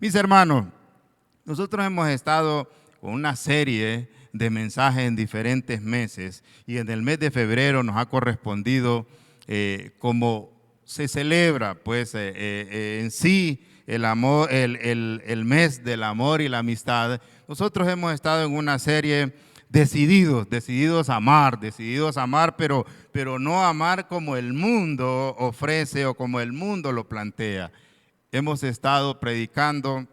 Mis hermanos, nosotros hemos estado con una serie de mensajes en diferentes meses y en el mes de febrero nos ha correspondido como se celebra pues en sí el amor, el mes del amor y la amistad. Nosotros hemos estado en una serie decididos a amar, pero no amar como el mundo ofrece o como el mundo lo plantea. Hemos estado predicando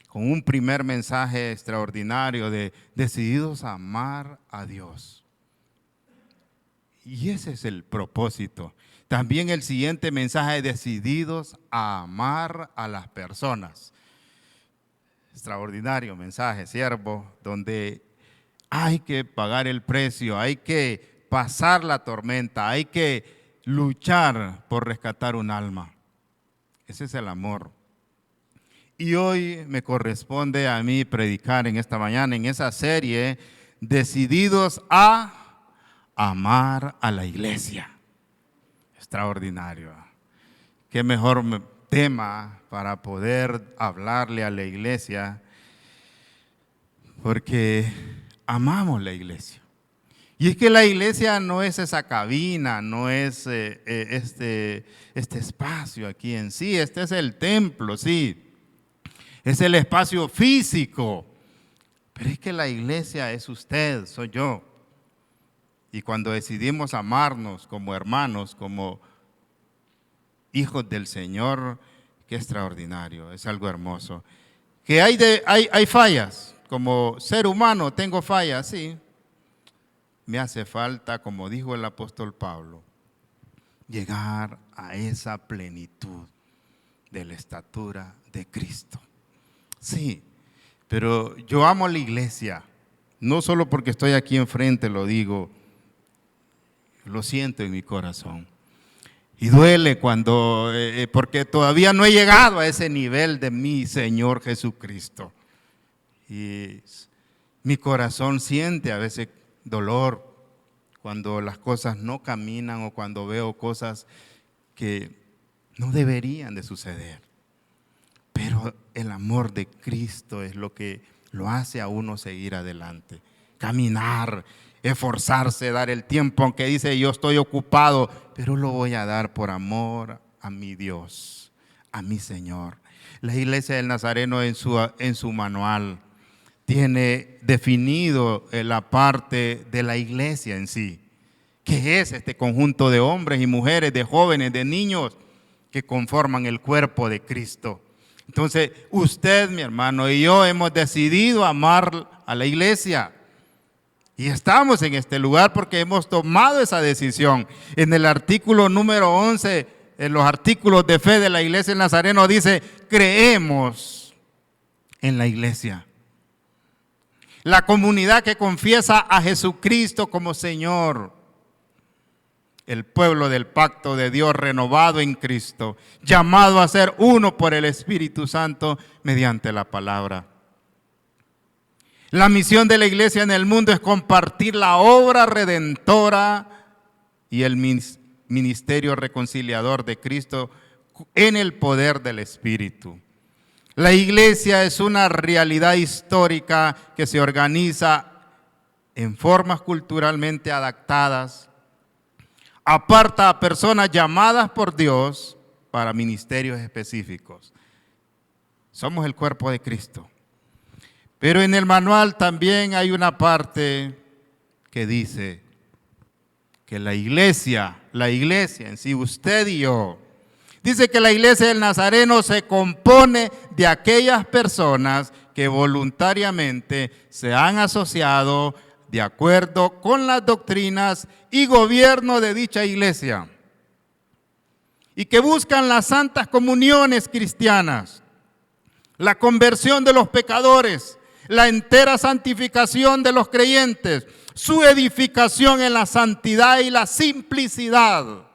con un primer mensaje extraordinario de decididos a amar a Dios. Y ese es el propósito. También el siguiente mensaje, decididos a amar a las personas. Extraordinario mensaje, siervo, donde hay que pagar el precio, hay que pasar la tormenta, hay que luchar por rescatar un alma. Ese es el amor. Y hoy me corresponde a mí predicar en esta mañana, en esa serie, decididos a amar a la iglesia. Extraordinario. Qué mejor tema para poder hablarle a la iglesia, porque amamos la iglesia. Y es que la iglesia no es esa cabina, no es este espacio aquí en sí, este es el templo, sí. Es el espacio físico, pero es que la iglesia es usted, soy yo. Y cuando decidimos amarnos como hermanos, como hijos del Señor, qué extraordinario, es algo hermoso. Que hay fallas, como ser humano tengo fallas, sí. Me hace falta, como dijo el apóstol Pablo, llegar a esa plenitud de la estatura de Cristo. Sí, pero yo amo la iglesia, no solo porque estoy aquí enfrente, lo digo, lo siento en mi corazón. Y duele cuando, porque todavía no he llegado a ese nivel de mi Señor Jesucristo. Y mi corazón siente a veces dolor cuando las cosas no caminan o cuando veo cosas que no deberían de suceder. Pero el amor de Cristo es lo que lo hace a uno seguir adelante, caminar, esforzarse, dar el tiempo, aunque dice yo estoy ocupado, pero lo voy a dar por amor a mi Dios, a mi Señor. La Iglesia del Nazareno en su manual tiene definido la parte de la iglesia en sí, que es este conjunto de hombres y mujeres, de jóvenes, de niños que conforman el cuerpo de Cristo. Entonces, usted, mi hermano, y yo hemos decidido amar a la iglesia. Y estamos en este lugar porque hemos tomado esa decisión. En el artículo número 11, en los artículos de fe de la Iglesia del Nazareno dice, creemos en la iglesia. La comunidad que confiesa a Jesucristo como Señor. El pueblo del pacto de Dios renovado en Cristo, llamado a ser uno por el Espíritu Santo mediante la palabra. La misión de la iglesia en el mundo es compartir la obra redentora y el ministerio reconciliador de Cristo en el poder del Espíritu. La iglesia es una realidad histórica que se organiza en formas culturalmente adaptadas, aparta a personas llamadas por Dios para ministerios específicos. Somos el cuerpo de Cristo. Pero en el manual también hay una parte que dice que la iglesia en sí, usted y yo, dice que la iglesia del Nazareno se compone de aquellas personas que voluntariamente se han asociado de acuerdo con las doctrinas y gobierno de dicha iglesia, y que buscan las santas comuniones cristianas, la conversión de los pecadores, la entera santificación de los creyentes, su edificación en la santidad y la simplicidad,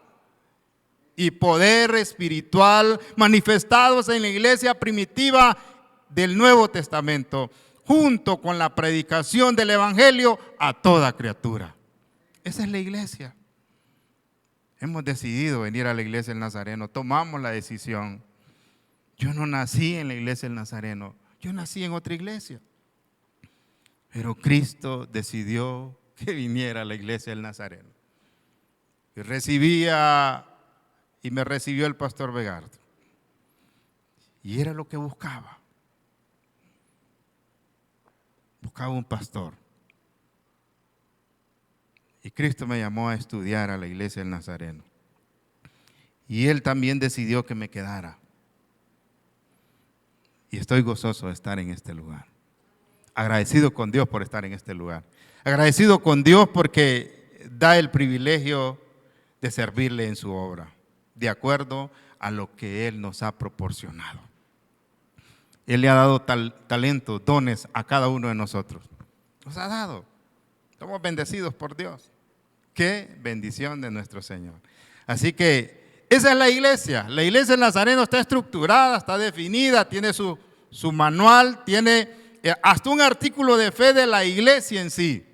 y poder espiritual manifestados en la iglesia primitiva del Nuevo Testamento, junto con la predicación del Evangelio a toda criatura. Esa es la iglesia. Hemos decidido venir a la iglesia del Nazareno, tomamos la decisión. Yo no nací en la iglesia del Nazareno, yo nací en otra iglesia. Pero Cristo decidió que viniera a la iglesia del Nazareno. Y me recibió el pastor Vegardo. Y era lo que buscaba. Buscaba un pastor. Y Cristo me llamó a estudiar a la iglesia del Nazareno. Y Él también decidió que me quedara. Y estoy gozoso de estar en este lugar. Agradecido con Dios por estar en este lugar. Agradecido con Dios porque da el privilegio de servirle en su obra, de acuerdo a lo que Él nos ha proporcionado. Él le ha dado talentos, dones a cada uno de nosotros. Nos ha dado. Somos bendecidos por Dios. Qué bendición de nuestro Señor. Así que esa es la iglesia. La iglesia del Nazareno está estructurada, está definida, tiene su manual, tiene hasta un artículo de fe de la iglesia en sí.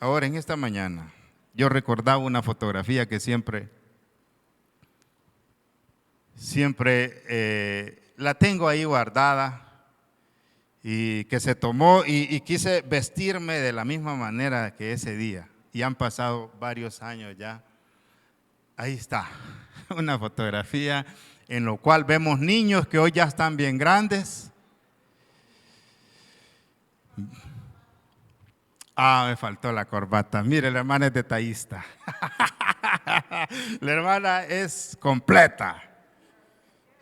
Ahora, en esta mañana, yo recordaba una fotografía que siempre la tengo ahí guardada y que se tomó y quise vestirme de la misma manera que ese día. Y han pasado varios años ya. Ahí está, una fotografía en la cual vemos niños que hoy ya están bien grandes. Me faltó la corbata. Mire, la hermana es detallista. La hermana es completa.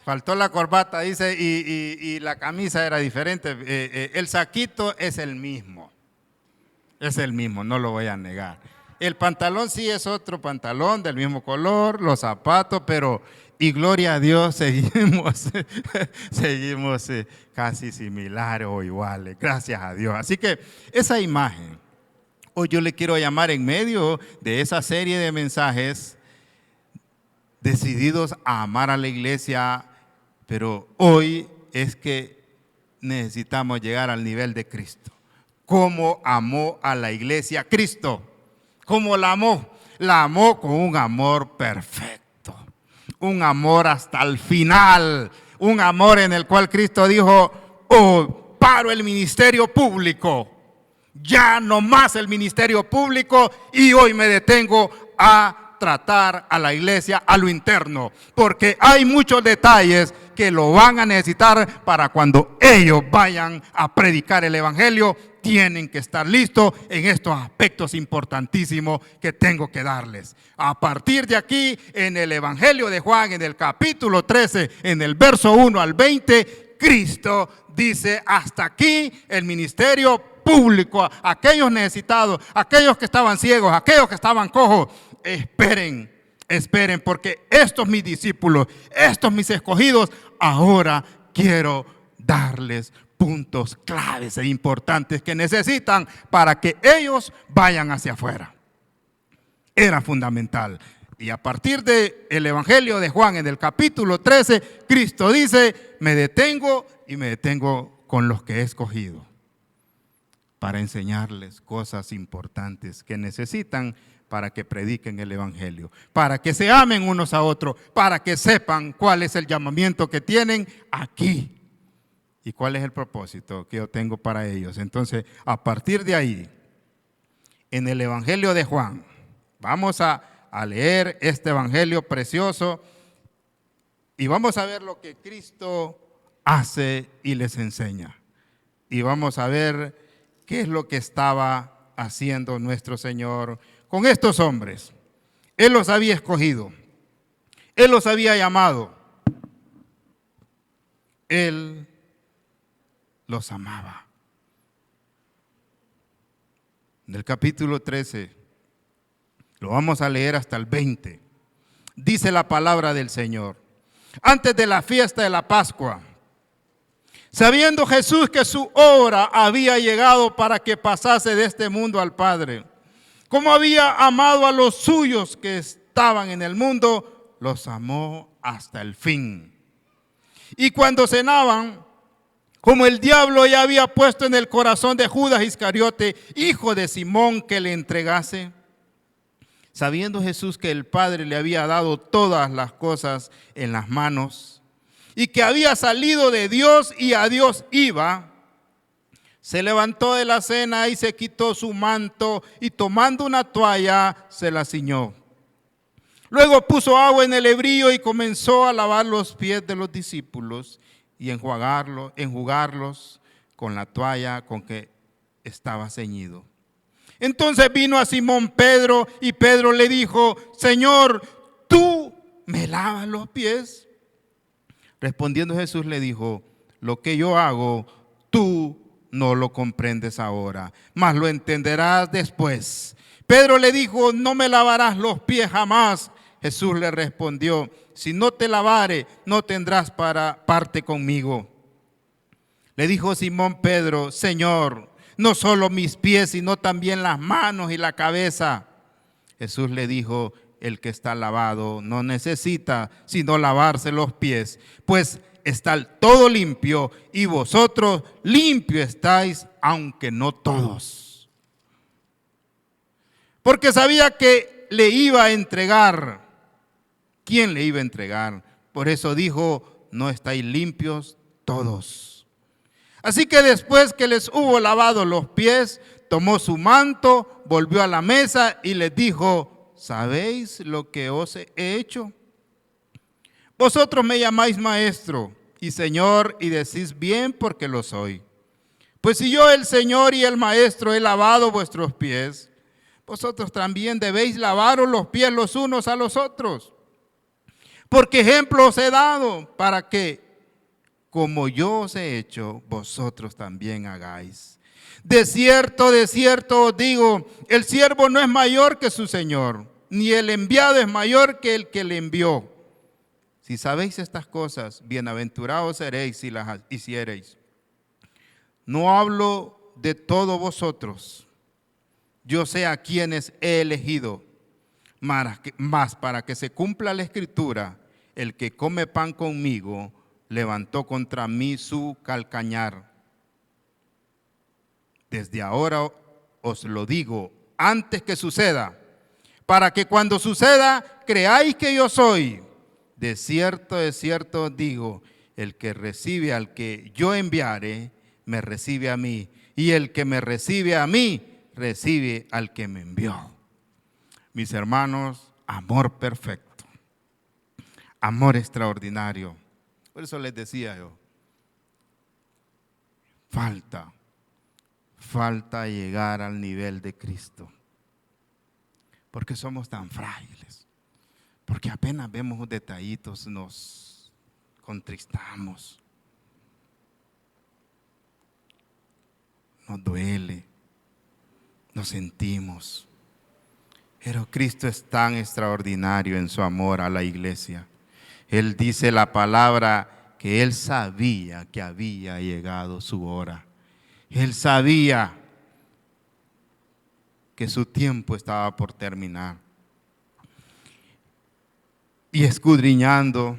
Faltó la corbata, dice, y la camisa era diferente. El saquito es el mismo. Es el mismo, no lo voy a negar. El pantalón sí es otro pantalón del mismo color, los zapatos, pero, y gloria a Dios, seguimos casi similares o iguales, gracias a Dios. Así que esa imagen, hoy yo le quiero llamar en medio de esa serie de mensajes, decididos a amar a la iglesia, pero hoy es que necesitamos llegar al nivel de Cristo. ¿Cómo amó a la iglesia Cristo? ¿Cómo la amó? La amó con un amor perfecto, un amor hasta el final, un amor en el cual Cristo dijo, paro el ministerio público, ya no más el ministerio público y hoy me detengo a tratar a la iglesia a lo interno, porque hay muchos detalles que lo van a necesitar para cuando ellos vayan a predicar el evangelio. Tienen que estar listos en estos aspectos importantísimos que tengo que darles. A partir de aquí, en el Evangelio de Juan, en el capítulo 13, en el verso 1 al 20, Cristo dice, hasta aquí el ministerio público, aquellos necesitados, aquellos que estaban ciegos, aquellos que estaban cojos, esperen, porque estos mis discípulos, estos mis escogidos, ahora quiero darles puntos claves e importantes que necesitan para que ellos vayan hacia afuera. Era fundamental. Y a partir del Evangelio de Juan, en el capítulo 13, Cristo dice, me detengo con los que he escogido para enseñarles cosas importantes que necesitan para que prediquen el evangelio, para que se amen unos a otros, para que sepan cuál es el llamamiento que tienen aquí y cuál es el propósito que yo tengo para ellos. Entonces, a partir de ahí, en el Evangelio de Juan, vamos a leer este evangelio precioso y vamos a ver lo que Cristo hace y les enseña. Y vamos a ver qué es lo que estaba haciendo nuestro Señor con estos hombres. Él los había escogido, Él los había llamado, Él los amaba. En el capítulo 13, lo vamos a leer hasta el 20, dice la palabra del Señor. Antes de la fiesta de la Pascua, sabiendo Jesús que su hora había llegado para que pasase de este mundo al Padre, como había amado a los suyos que estaban en el mundo, los amó hasta el fin. Y cuando cenaban, como el diablo ya había puesto en el corazón de Judas Iscariote, hijo de Simón, que le entregase, sabiendo Jesús que el Padre le había dado todas las cosas en las manos y que había salido de Dios y a Dios iba, se levantó de la cena y se quitó su manto y tomando una toalla se la ciñó. Luego puso agua en el hebrillo y comenzó a lavar los pies de los discípulos y enjugarlos con la toalla con que estaba ceñido. Entonces vino a Simón Pedro y Pedro le dijo: Señor, ¿tú me lavas los pies? Respondiendo Jesús le dijo: lo que yo hago, tú no lo comprendes ahora, mas lo entenderás después. Pedro le dijo: no me lavarás los pies jamás. Jesús le respondió: si no te lavare, no tendrás parte conmigo. Le dijo Simón Pedro: Señor, no solo mis pies, sino también las manos y la cabeza. Jesús le dijo: el que está lavado no necesita sino lavarse los pies, pues está todo limpio, y vosotros limpios estáis, aunque no todos. Porque sabía que le iba a entregar. ¿Quién le iba a entregar? Por eso dijo: no estáis limpios todos. Así que después que les hubo lavado los pies, tomó su manto, volvió a la mesa y les dijo: ¿sabéis lo que os he hecho? Vosotros me llamáis maestro y señor, y decís bien, porque lo soy. Pues si yo, el Señor y el maestro, he lavado vuestros pies, vosotros también debéis lavaros los pies los unos a los otros. Porque ejemplo os he dado, para que, como yo os he hecho, vosotros también hagáis. De cierto os digo, el siervo no es mayor que su Señor, ni el enviado es mayor que el que le envió. Si sabéis estas cosas, bienaventurados seréis si las hiciereis. No hablo de todos vosotros, yo sé a quienes he elegido, mas para que se cumpla la escritura, el que come pan conmigo levantó contra mí su calcañar. Desde ahora os lo digo, antes que suceda, para que cuando suceda creáis que yo soy. De cierto os digo, el que recibe al que yo enviare, me recibe a mí, y el que me recibe a mí, recibe al que me envió. Mis hermanos, amor perfecto, amor extraordinario. Por eso les decía yo, falta llegar al nivel de Cristo, porque somos tan frágiles, porque apenas vemos detallitos nos contristamos, nos duele, nos sentimos. Pero Cristo es tan extraordinario en su amor a la iglesia. Él dice la palabra que Él sabía que había llegado su hora. Él sabía que su tiempo estaba por terminar. Y escudriñando,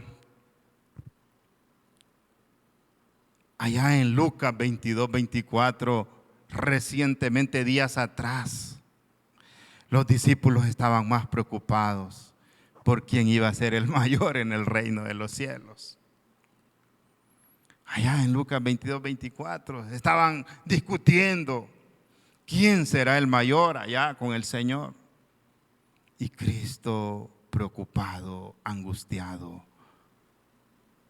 allá en Lucas 22-24, recientemente, días atrás, los discípulos estaban más preocupados por quién iba a ser el mayor en el reino de los cielos. Allá en Lucas 22-24 estaban discutiendo quién será el mayor allá con el Señor. Y Cristo, preocupado, angustiado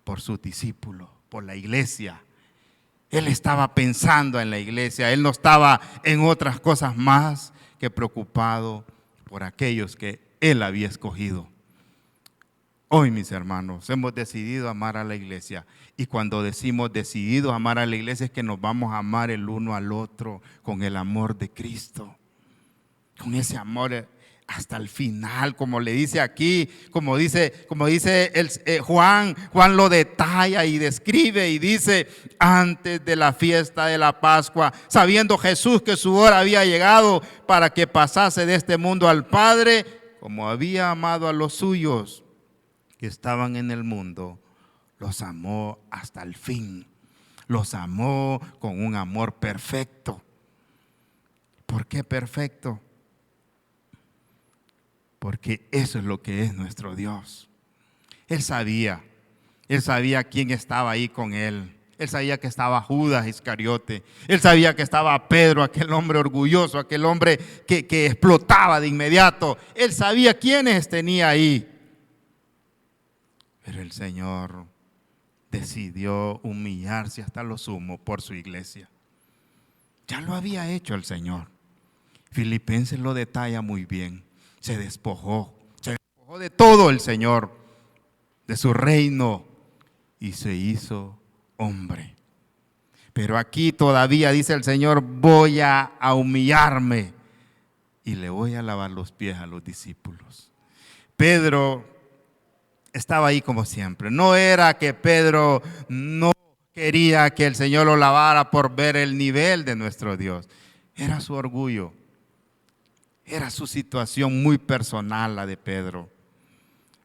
por sus discípulos, por la iglesia. Él estaba pensando en la iglesia, Él no estaba en otras cosas más que preocupado por aquellos que Él había escogido. Hoy, mis hermanos, hemos decidido amar a la iglesia. Y cuando decimos decidido amar a la iglesia, es que nos vamos a amar el uno al otro con el amor de Cristo. Con ese amor hasta el final, como le dice aquí, como dice Juan lo detalla y describe y dice: antes de la fiesta de la Pascua, sabiendo Jesús que su hora había llegado para que pasase de este mundo al Padre, como había amado a los suyos que estaban en el mundo, los amó hasta el fin. Los amó con un amor perfecto. ¿Por qué perfecto? porque eso es lo que es nuestro Dios. Él sabía quién estaba ahí con él. Él sabía que estaba Judas Iscariote. Él sabía que estaba Pedro, aquel hombre orgulloso, aquel hombre que explotaba de inmediato. Él sabía quiénes tenía ahí. Pero el Señor decidió humillarse hasta lo sumo por su iglesia. Ya lo había hecho el Señor. Filipenses lo detalla muy bien. Se despojó de todo el Señor, de su reino, y se hizo hombre. Pero aquí todavía dice el Señor, voy a humillarme y le voy a lavar los pies a los discípulos. Pedro estaba ahí como siempre. No era que Pedro no quería que el Señor lo lavara por ver el nivel de nuestro Dios. Era su orgullo. Era su situación muy personal la de Pedro.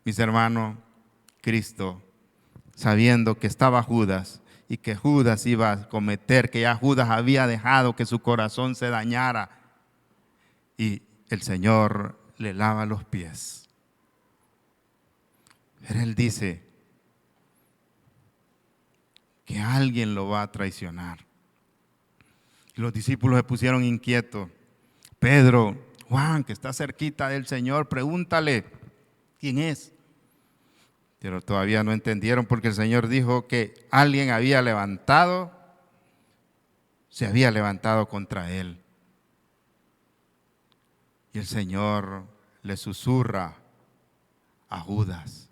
Mis hermanos, Cristo, sabiendo que estaba Judas y que Judas iba a cometer, que ya Judas había dejado que su corazón se dañara, y el Señor le lava los pies. Pero Él dice que alguien lo va a traicionar. Los discípulos se pusieron inquietos. Pedro, Juan, que está cerquita del Señor, pregúntale quién es. Pero todavía no entendieron porque el Señor dijo que alguien se había levantado contra él. Y el Señor le susurra a Judas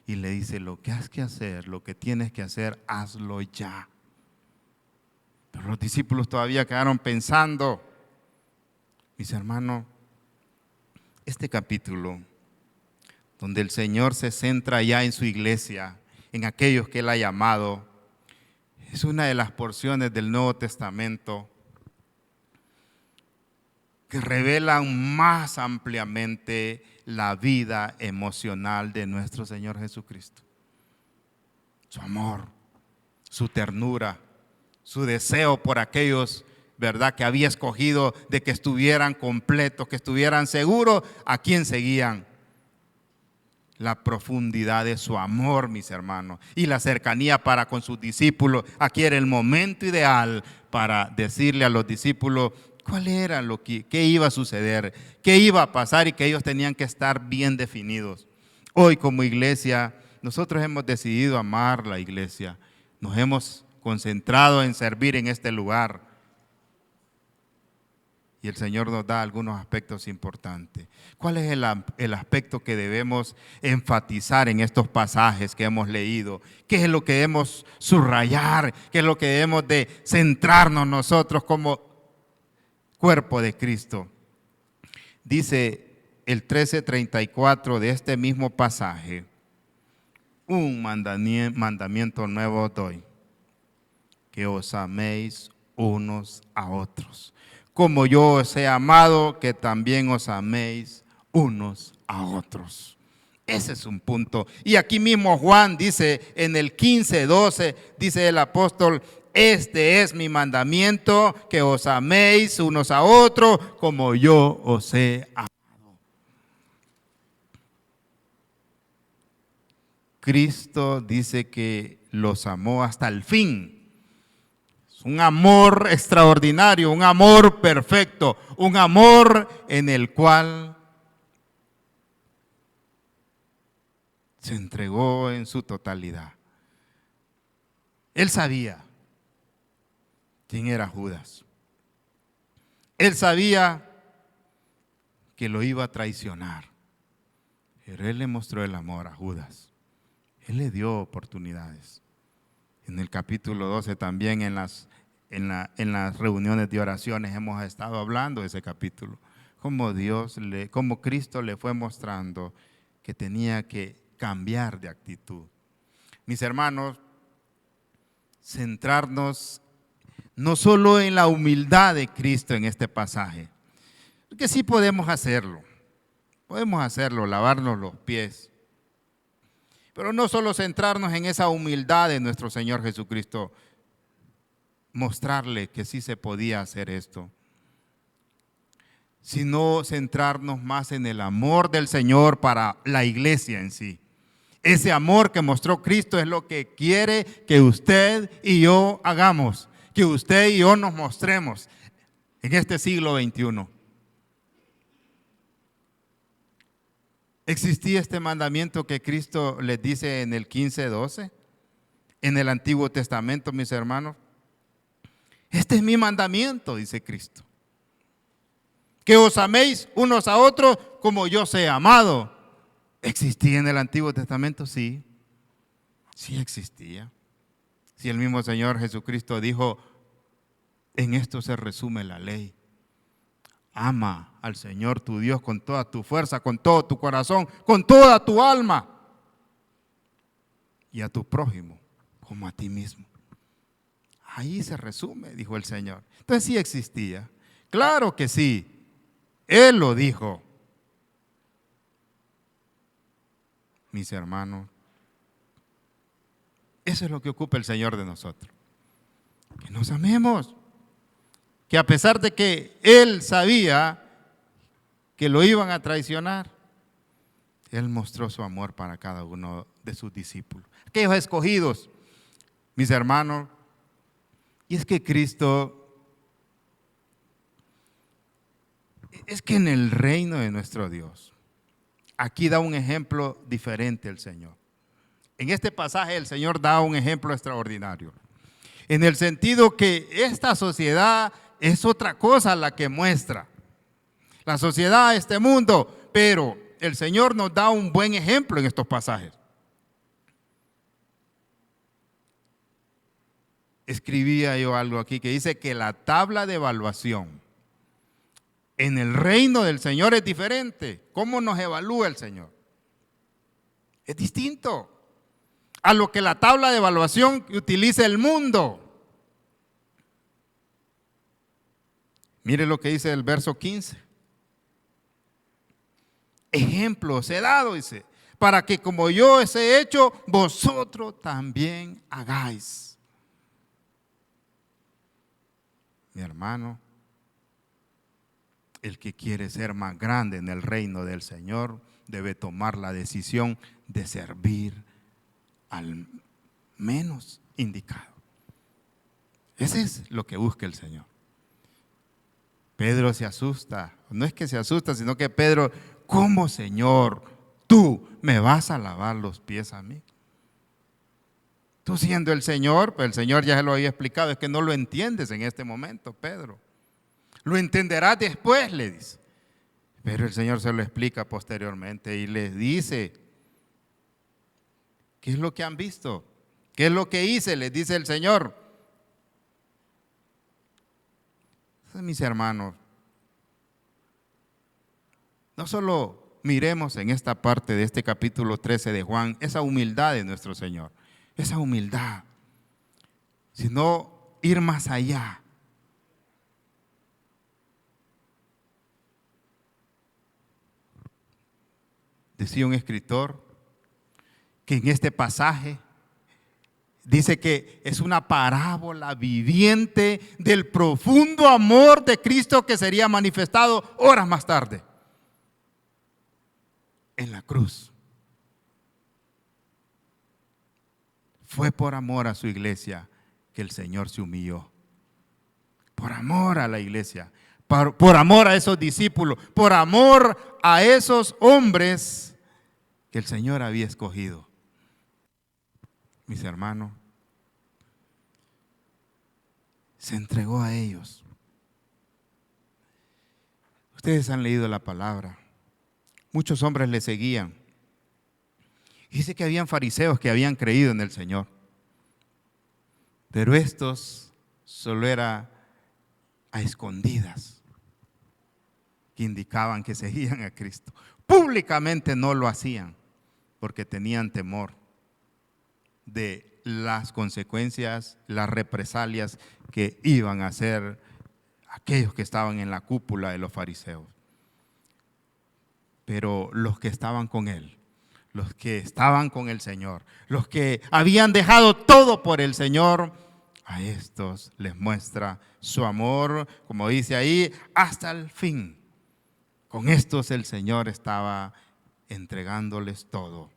y le dice, lo que has que hacer, lo que tienes que hacer, hazlo ya. Pero los discípulos todavía quedaron pensando. Mis hermanos, este capítulo, donde el Señor se centra ya en su iglesia, en aquellos que Él ha llamado, es una de las porciones del Nuevo Testamento que revelan más ampliamente la vida emocional de nuestro Señor Jesucristo. Su amor, su ternura, su deseo por aquellos, ¿verdad?, que había escogido de que estuvieran completos, que estuvieran seguros a quién seguían. La profundidad de su amor, mis hermanos, y la cercanía para con sus discípulos. Aquí era el momento ideal para decirle a los discípulos cuál era qué iba a suceder, qué iba a pasar y que ellos tenían que estar bien definidos. Hoy como iglesia, nosotros hemos decidido amar la iglesia. Nos hemos concentrado en servir en este lugar. Y el Señor nos da algunos aspectos importantes. ¿Cuál es el aspecto que debemos enfatizar en estos pasajes que hemos leído? ¿Qué es lo que debemos subrayar? ¿Qué es lo que debemos de centrarnos nosotros como cuerpo de Cristo? Dice el 13:34 de este mismo pasaje, un mandamiento nuevo os doy, que os améis unos a otros. Como yo os he amado, que también os améis unos a otros. Ese es un punto. Y aquí mismo Juan dice en el 15:12, dice el apóstol, este es mi mandamiento, que os améis unos a otros, como yo os he amado. Cristo dice que los amó hasta el fin. Un amor extraordinario, un amor perfecto, un amor en el cual se entregó en su totalidad. Él sabía quién era Judas. Él sabía que lo iba a traicionar, pero Él le mostró el amor a Judas. Él le dio oportunidades. En el capítulo 12 también en las reuniones de oraciones hemos estado hablando de ese capítulo. Como Cristo le fue mostrando que tenía que cambiar de actitud. Mis hermanos, centrarnos no solo en la humildad de Cristo en este pasaje, porque sí podemos hacerlo, lavarnos los pies. Pero no solo centrarnos en esa humildad de nuestro Señor Jesucristo, mostrarle que sí se podía hacer esto. sino centrarnos más en el amor del Señor para la iglesia en sí. Ese amor que mostró Cristo es lo que quiere que usted y yo hagamos, que usted y yo nos mostremos en este siglo XXI. ¿Existía este mandamiento que Cristo les dice en el 15:12? En el Antiguo Testamento, mis hermanos. Este es mi mandamiento, dice Cristo. Que os améis unos a otros como yo os he amado. ¿Existía en el Antiguo Testamento? Sí, sí existía. Si el mismo Señor Jesucristo dijo, en esto se resume la ley. Ama al Señor tu Dios con toda tu fuerza, con todo tu corazón, con toda tu alma. Y a tu prójimo como a ti mismo. Ahí se resume, dijo el Señor. Entonces sí existía. Claro que sí. Él lo dijo. Mis hermanos, eso es lo que ocupa el Señor de nosotros. Que nos amemos. Que a pesar de que Él sabía que lo iban a traicionar, Él mostró su amor para cada uno de sus discípulos. Aquellos escogidos, mis hermanos, y es que Cristo, es que en el reino de nuestro Dios, aquí da un ejemplo diferente el Señor. En este pasaje el Señor da un ejemplo extraordinario. En el sentido que esta sociedad es otra cosa la que muestra. La sociedad, este mundo, pero el Señor nos da un buen ejemplo en estos pasajes. Escribía yo algo aquí que dice que la tabla de evaluación en el reino del Señor es diferente. ¿Cómo nos evalúa el Señor? Es distinto a lo que la tabla de evaluación que utiliza el mundo. Mire lo que dice el verso 15. Ejemplos he dado, dice, para que como yo os he hecho, vosotros también hagáis. Mi hermano, el que quiere ser más grande en el reino del Señor debe tomar la decisión de servir al menos indicado. Ese es lo que busca el Señor. Pedro se asusta, no es que se asusta, sino que Pedro, ¿cómo, Señor, tú me vas a lavar los pies a mí? Tú siendo el Señor, pues el Señor ya se lo había explicado, es que no lo entiendes en este momento, Pedro. Lo entenderás después, le dice. Pero el Señor se lo explica posteriormente y les dice, ¿qué es lo que han visto? ¿Qué es lo que hice? Les dice el Señor. Entonces, mis hermanos, no solo miremos en esta parte de este capítulo 13 de Juan esa humildad de nuestro Señor, esa humildad, sino ir más allá. Decía un escritor que en este pasaje dice que es una parábola viviente del profundo amor de Cristo que sería manifestado horas más tarde en la cruz. Fue por amor a su iglesia que el Señor se humilló. Por amor a la iglesia, por amor a esos discípulos, por amor a esos hombres que el Señor había escogido. Mis hermanos, se entregó a ellos. Ustedes han leído la palabra. Muchos hombres le seguían. Dice que habían fariseos que habían creído en el Señor. Pero estos solo era a escondidas que indicaban que seguían a Cristo. Públicamente no lo hacían porque tenían temor de las consecuencias, las represalias que iban a hacer aquellos que estaban en la cúpula de los fariseos. Pero los que estaban con él, los que estaban con el Señor, los que habían dejado todo por el Señor, a estos les muestra su amor, como dice ahí, hasta el fin. Con estos el Señor estaba entregándoles todo.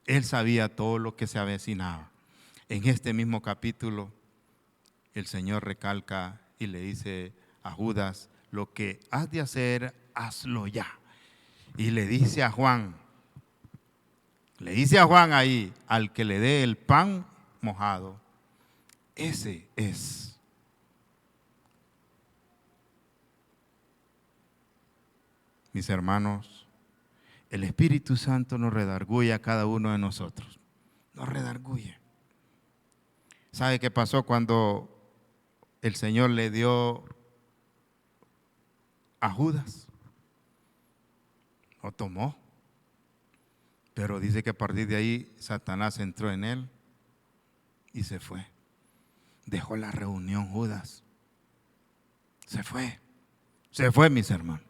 Él sabía todo lo que se avecinaba. En este mismo capítulo, el Señor recalca y le dice a Judas: lo que has de hacer, hazlo ya. Y le dice a Juan ahí, al que le dé el pan mojado, ese es. Mis hermanos, el Espíritu Santo nos redarguye a cada uno de nosotros. Nos redarguye. ¿Sabe qué pasó cuando el Señor le dio a Judas? Lo tomó. Pero dice que a partir de ahí Satanás entró en él y se fue. Dejó la reunión Judas. Se fue. Se fue, mis hermanos.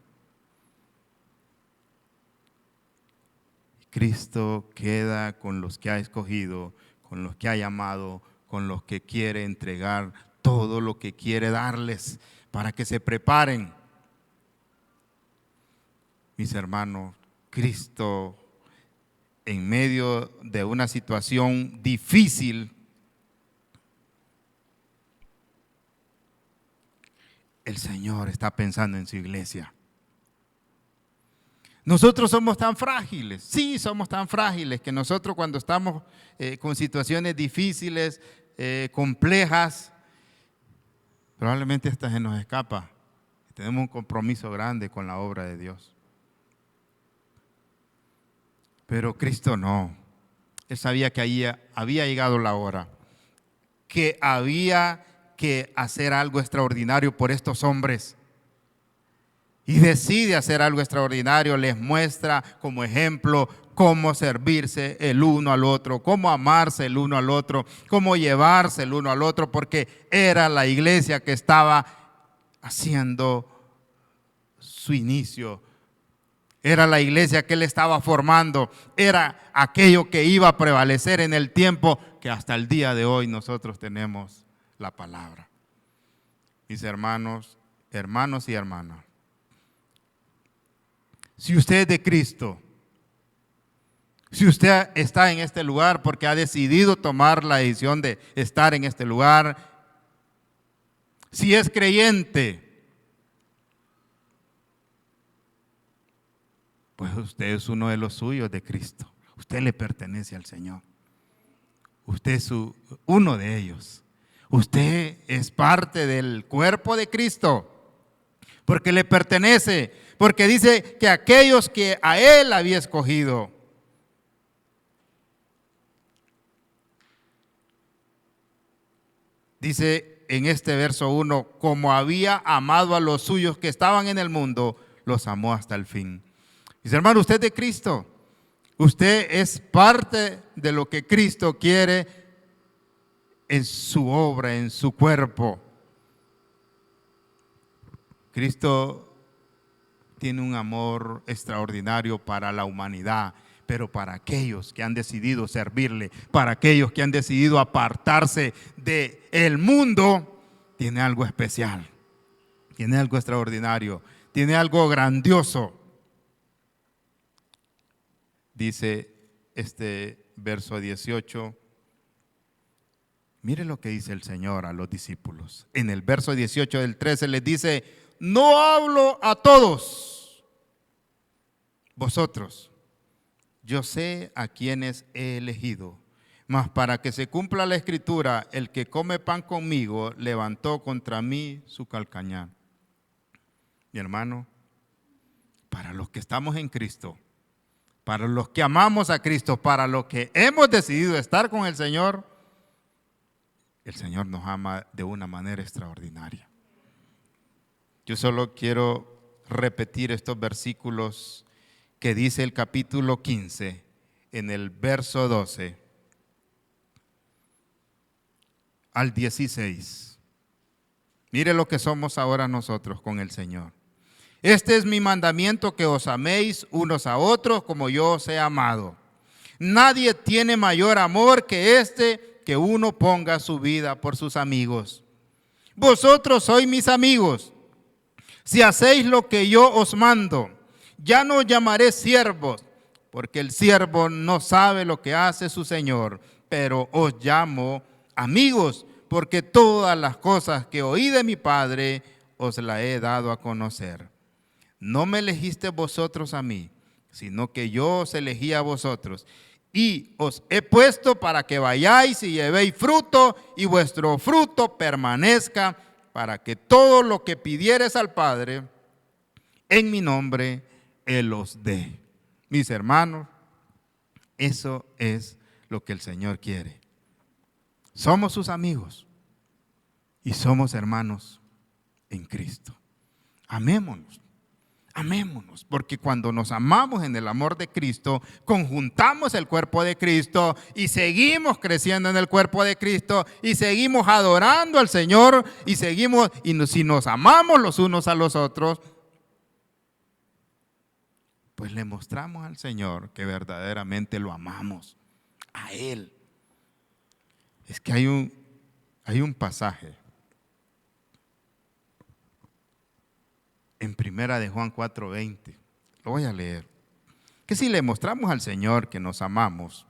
Cristo queda con los que ha escogido, con los que ha llamado, con los que quiere entregar todo lo que quiere darles para que se preparen. Mis hermanos, Cristo, en medio de una situación difícil, el Señor está pensando en su iglesia. Nosotros somos tan frágiles, sí, somos tan frágiles que nosotros cuando estamos con situaciones difíciles, complejas, probablemente esta se nos escapa. Tenemos un compromiso grande con la obra de Dios. Pero Cristo no. Él sabía que ahí había llegado la hora, que había que hacer algo extraordinario por estos hombres. Y decide hacer algo extraordinario, les muestra como ejemplo cómo servirse el uno al otro, cómo amarse el uno al otro, cómo llevarse el uno al otro, porque era la iglesia que estaba haciendo su inicio. Era la iglesia que él estaba formando, era aquello que iba a prevalecer en el tiempo que hasta el día de hoy nosotros tenemos la palabra. Mis hermanos y hermanas, si usted es de Cristo, si usted está en este lugar porque ha decidido tomar la decisión de estar en este lugar, si es creyente, pues usted es uno de los suyos de Cristo. Usted le pertenece al Señor. Usted es uno de ellos. Usted es parte del cuerpo de Cristo porque le pertenece. Porque dice que aquellos que a Él había escogido. Dice en este verso 1, como había amado a los suyos que estaban en el mundo, los amó hasta el fin. Mis hermanos, usted es de Cristo. Usted es parte de lo que Cristo quiere en su obra, en su cuerpo. Cristo tiene un amor extraordinario para la humanidad, pero para aquellos que han decidido servirle, para aquellos que han decidido apartarse del mundo, tiene algo especial, tiene algo extraordinario, tiene algo grandioso. Dice este verso 18, mire lo que dice el Señor a los discípulos. En el verso 18 del 13 les dice: no hablo a todos vosotros, yo sé a quienes he elegido, mas para que se cumpla la escritura, el que come pan conmigo levantó contra mí su calcañar. Mi hermano, para los que estamos en Cristo, para los que amamos a Cristo, para los que hemos decidido estar con el Señor nos ama de una manera extraordinaria. Yo solo quiero repetir estos versículos que dice el capítulo 15 en el verso 12 al 16. Mire lo que somos ahora nosotros con el Señor. Este es mi mandamiento, que os améis unos a otros como yo os he amado. Nadie tiene mayor amor que este, que uno ponga su vida por sus amigos. Vosotros sois mis amigos, si hacéis lo que yo os mando. Ya no os llamaré siervos, porque el siervo no sabe lo que hace su señor, pero os llamo amigos, porque todas las cosas que oí de mi Padre os las he dado a conocer. No me elegisteis vosotros a mí, sino que yo os elegí a vosotros, y os he puesto para que vayáis y llevéis fruto, y vuestro fruto permanezca, para que todo lo que pidiereis al Padre en mi nombre, Él os dé. Mis hermanos, eso es lo que el Señor quiere. Somos sus amigos y somos hermanos en Cristo. Amémonos. Amémonos, porque cuando nos amamos en el amor de Cristo, conjuntamos el cuerpo de Cristo y seguimos creciendo en el cuerpo de Cristo y seguimos adorando al Señor y seguimos, si nos amamos los unos a los otros, pues le mostramos al Señor que verdaderamente lo amamos, a Él. Es que hay un pasaje en Primera de Juan 4:20, lo voy a leer, que si le mostramos al Señor que nos amamos,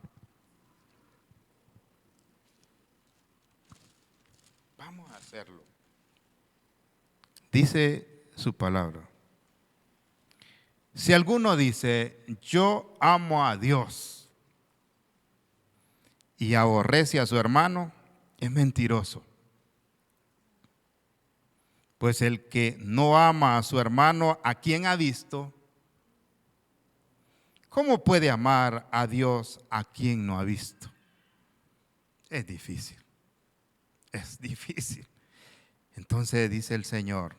vamos a hacerlo. Dice su palabra: si alguno dice, yo amo a Dios, y aborrece a su hermano, es mentiroso. Pues el que no ama a su hermano, a quien ha visto, ¿cómo puede amar a Dios a quien no ha visto? Es difícil, es difícil. Entonces dice el Señor,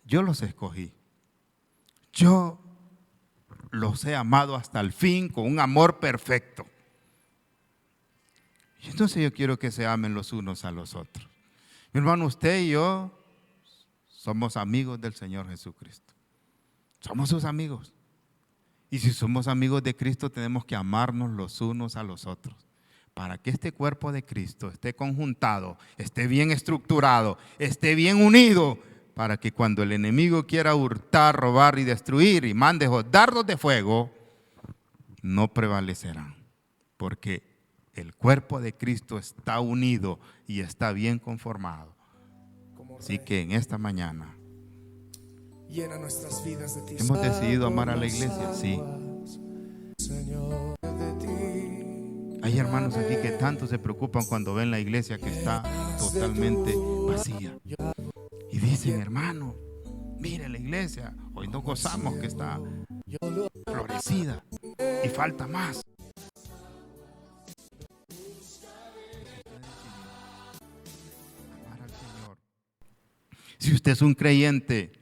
yo los escogí, yo los he amado hasta el fin con un amor perfecto. Y entonces yo quiero que se amen los unos a los otros. Mi hermano, usted y yo somos amigos del Señor Jesucristo. Somos sus amigos. Y si somos amigos de Cristo, tenemos que amarnos los unos a los otros. Para que este cuerpo de Cristo esté conjuntado, esté bien estructurado, esté bien unido, para que cuando el enemigo quiera hurtar, robar y destruir y mande dardos de fuego, no prevalecerán. Porque el cuerpo de Cristo está unido y está bien conformado. Así que en esta mañana llena nuestras vidas de ti. hemos decidido amar a la iglesia, sí. Hay hermanos aquí que tanto se preocupan cuando ven la iglesia que está totalmente vacía. Y dicen, hermano, mire la iglesia, hoy no gozamos que está florecida y falta más. Amar al Señor. Si usted es un creyente,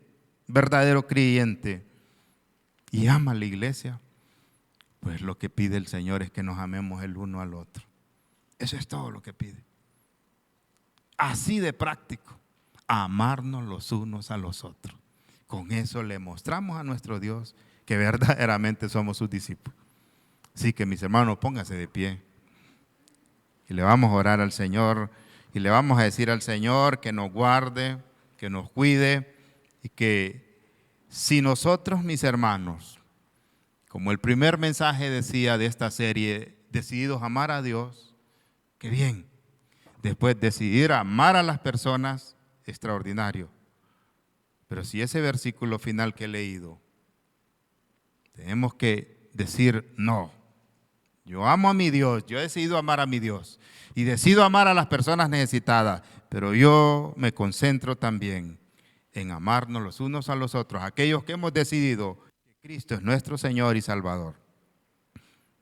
verdadero creyente, y ama a la iglesia, pues lo que pide el Señor es que nos amemos el uno al otro. Eso es todo lo que pide. Así de práctico, amarnos los unos a los otros. Con eso le mostramos a nuestro Dios que verdaderamente somos sus discípulos. Así que mis hermanos, pónganse de pie y le vamos a orar al Señor y le vamos a decir al Señor que nos guarde, que nos cuide y que si nosotros, mis hermanos, como el primer mensaje decía de esta serie, decididos a amar a Dios, qué bien. Después decidir amar a las personas, extraordinario. Pero si ese versículo final que he leído, tenemos que decir no. Yo amo a mi Dios, yo he decidido amar a mi Dios y decido amar a las personas necesitadas, pero yo me concentro también en amarnos los unos a los otros, aquellos que hemos decidido que Cristo es nuestro Señor y Salvador.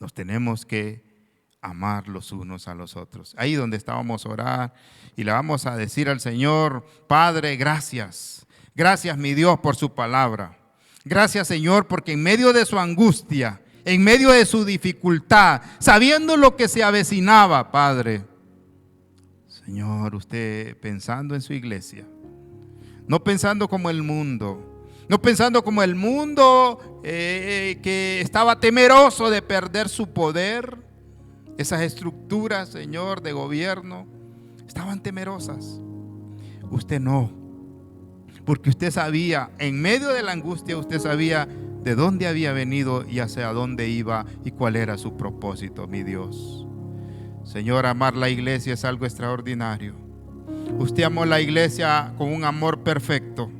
Nos tenemos que amar los unos a los otros. Ahí donde estábamos a orar y le vamos a decir al Señor, Padre, gracias. Gracias, mi Dios, por su palabra. Gracias, Señor, porque en medio de su angustia, en medio de su dificultad, sabiendo lo que se avecinaba, Padre, Señor, usted pensando en su iglesia, no pensando como el mundo, no pensando como el mundo que estaba temeroso de perder su poder, esas estructuras, Señor, de gobierno, estaban temerosas. Usted no, porque usted sabía, en medio de la angustia, usted sabía de dónde había venido y hacia dónde iba y cuál era su propósito, mi Dios. Señor, amar la iglesia es algo extraordinario. Usted amó la iglesia con un amor perfecto.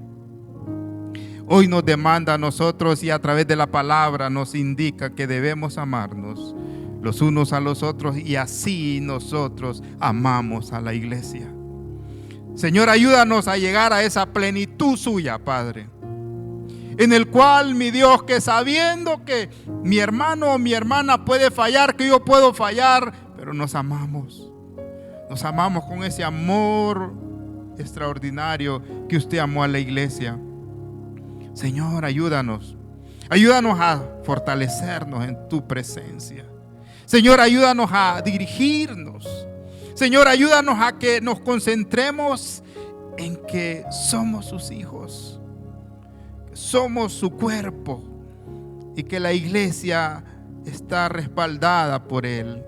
Hoy nos demanda a nosotros y a través de la palabra nos indica que debemos amarnos los unos a los otros, y así nosotros amamos a la iglesia. Señor, ayúdanos a llegar a esa plenitud suya, Padre, en el cual, mi Dios, que sabiendo que mi hermano o mi hermana puede fallar, que yo puedo fallar, pero nos amamos con ese amor extraordinario que usted amó a la iglesia. Señor, ayúdanos a fortalecernos en tu presencia. Señor, ayúdanos a dirigirnos. Señor, ayúdanos a que nos concentremos en que somos sus hijos, que somos su cuerpo y que la iglesia está respaldada por Él.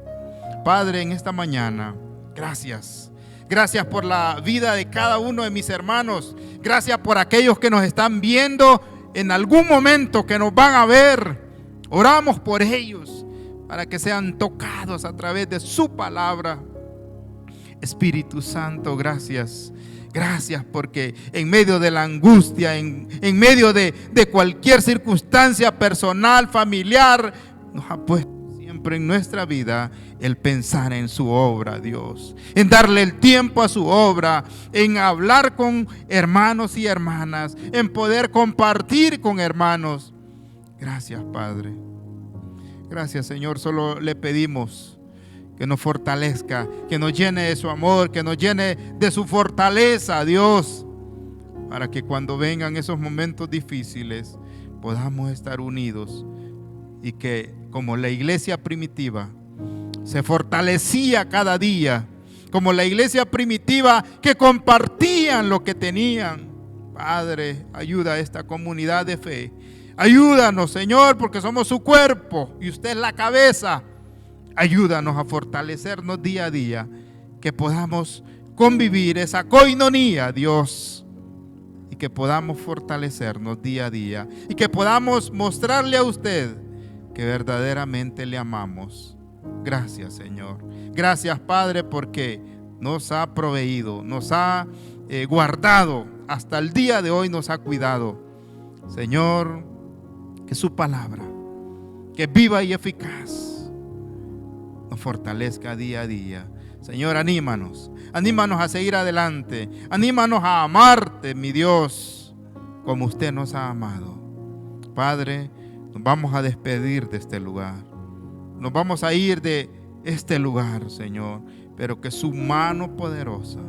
Padre, en esta mañana, gracias. Gracias por la vida de cada uno de mis hermanos. Gracias por aquellos que nos están viendo en algún momento, que nos van a ver. Oramos por ellos para que sean tocados a través de su palabra. Espíritu Santo, gracias. Gracias porque en medio de la angustia, en medio de cualquier circunstancia personal, familiar, nos ha puesto siempre en nuestra vida el pensar en su obra, Dios, en darle el tiempo a su obra, en hablar con hermanos y hermanas, en poder compartir con hermanos. Gracias, Padre. Gracias, Señor. Solo le pedimos que nos fortalezca, que nos llene de su amor, que nos llene de su fortaleza, Dios, para que cuando vengan esos momentos difíciles podamos estar unidos, y que como la iglesia primitiva se fortalecía cada día, como la iglesia primitiva que compartían lo que tenían. Padre, ayuda a esta comunidad de fe. Ayúdanos, Señor, porque somos su cuerpo y usted es la cabeza. Ayúdanos a fortalecernos día a día, que podamos convivir esa coinonía, Dios, y que podamos fortalecernos día a día, y que podamos mostrarle a usted que verdaderamente le amamos. Gracias, Señor. Gracias, Padre, porque nos ha proveído, nos ha guardado, hasta el día de hoy nos ha cuidado. Señor, que su palabra, que es viva y eficaz, nos fortalezca día a día. Señor, anímanos a seguir adelante, anímanos a amarte, mi Dios, como usted nos ha amado. Padre, nos vamos a despedir de este lugar, nos vamos a ir de este lugar, Señor, pero que su mano poderosa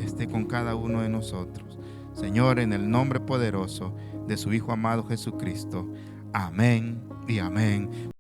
esté con cada uno de nosotros. Señor, en el nombre poderoso de su Hijo amado Jesucristo. Amén y amén.